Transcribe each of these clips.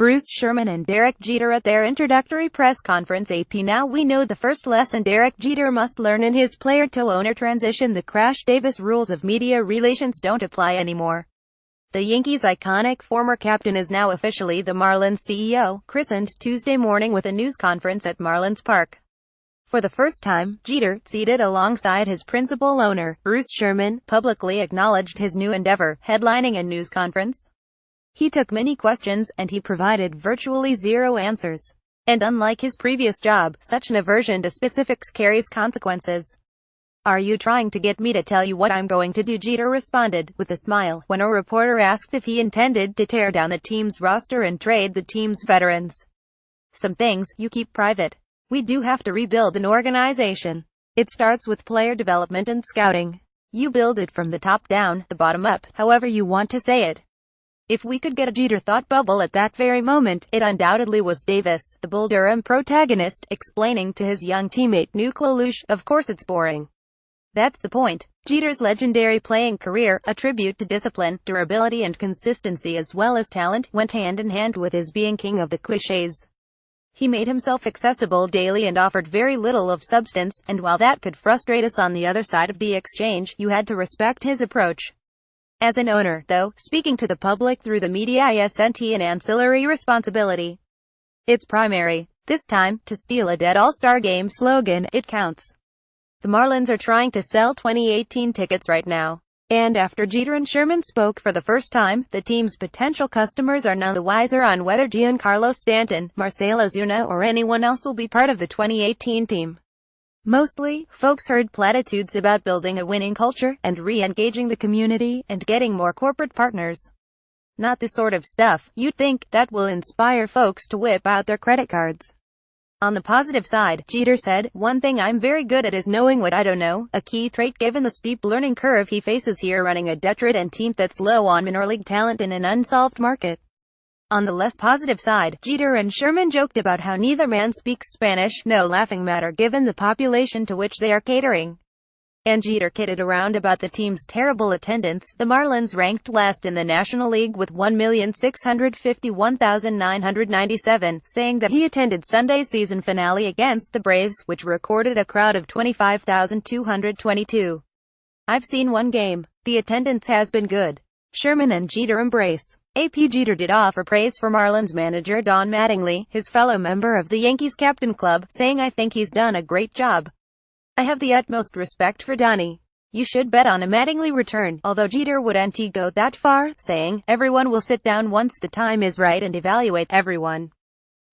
Bruce Sherman and Derek Jeter at their introductory press conference. AP Now we know the first lesson Derek Jeter must learn in his player-to-owner transition: the Crash Davis rules of media relations don't apply anymore. The Yankees' iconic former captain is now officially the Marlins CEO, christened Tuesday morning with a news conference at Marlins Park. For the first time, Jeter, seated alongside his principal owner, Bruce Sherman, publicly acknowledged his new endeavor, headlining a news conference. He took many questions, and he provided virtually zero answers. And unlike his previous job, such an aversion to specifics carries consequences. "Are you trying to get me to tell you what I'm going to do?" Jeter responded, with a smile, when a reporter asked if he intended to tear down the team's roster and trade the team's veterans. "Some things you keep private. We do have to rebuild an organization. It starts with player development and scouting. You build it from the top down, the bottom up, however you want to say it." If we could get a Jeter thought bubble at that very moment, it undoubtedly was Davis, the Bull Durham protagonist, explaining to his young teammate Nuke Lelouch. "Of course it's boring. That's the point." Jeter's legendary playing career, a tribute to discipline, durability and consistency as well as talent, went hand in hand with his being king of the clichés. He made himself accessible daily and offered very little of substance, and while that could frustrate us on the other side of the exchange, you had to respect his approach. As an owner, though, speaking to the public through the media isn't an ancillary responsibility. It's primary. This time, to steal a dead All-Star Game slogan, it counts. The Marlins are trying to sell 2018 tickets right now. And after Jeter and Sherman spoke for the first time, the team's potential customers are none the wiser on whether Giancarlo Stanton, Marcell Ozuna or anyone else will be part of the 2018 team. Mostly, folks heard platitudes about building a winning culture, and re-engaging the community, and getting more corporate partners. Not the sort of stuff, you'd think, that will inspire folks to whip out their credit cards. On the positive side, Jeter said, "One thing I'm very good at is knowing what I don't know, a key trait given the steep learning curve he faces here running a Detroit team that's low on minor league talent in an unsolved market." On the less positive side, Jeter and Sherman joked about how neither man speaks Spanish, no laughing matter given the population to which they are catering. And Jeter kidded around about the team's terrible attendance. The Marlins ranked last in the National League with 1,651,997, saying that he attended Sunday's season finale against the Braves, which recorded a crowd of 25,222. "I've seen one game. The attendance has been good." Sherman and Jeter embrace. AP Jeter did offer praise for Marlins manager Don Mattingly, his fellow member of the Yankees captain club, saying, "I think he's done a great job. I have the utmost respect for Donnie. You should bet on a Mattingly return," although Jeter wouldn't go that far, saying, "Everyone will sit down once the time is right and evaluate everyone."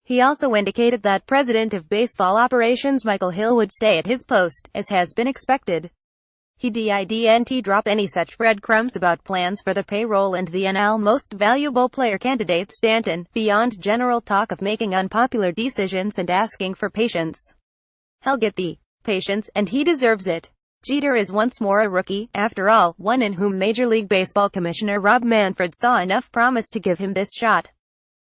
He also indicated that President of Baseball Operations Michael Hill would stay at his post, as has been expected. He didn't drop any such breadcrumbs about plans for the payroll and the NL most valuable player candidate Stanton, beyond general talk of making unpopular decisions and asking for patience. He'll get the patience, and he deserves it. Jeter is once more a rookie, after all, one in whom Major League Baseball Commissioner Rob Manfred saw enough promise to give him this shot.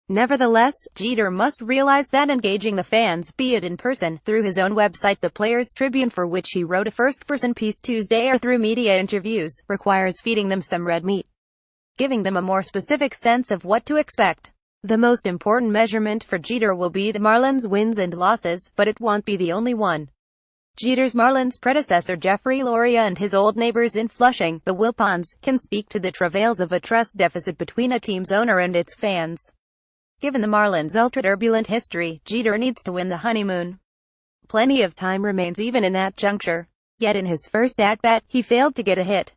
Nevertheless, Jeter must realize that engaging the fans, be it in person, through his own website The Players Tribune, for which he wrote a first-person piece Tuesday, or through media interviews, requires feeding them some red meat. Giving them a more specific sense of what to expect. The most important measurement for Jeter will be the Marlins' wins and losses, but it won't be the only one. Jeter's Marlins predecessor Jeffrey Loria and his old neighbors in Flushing, the Wilpons, can speak to the travails of a trust deficit between a team's owner and its fans. Given the Marlins' ultra-turbulent history, Jeter needs to win the honeymoon. Plenty of time remains even in that juncture. Yet in his first at-bat, he failed to get a hit.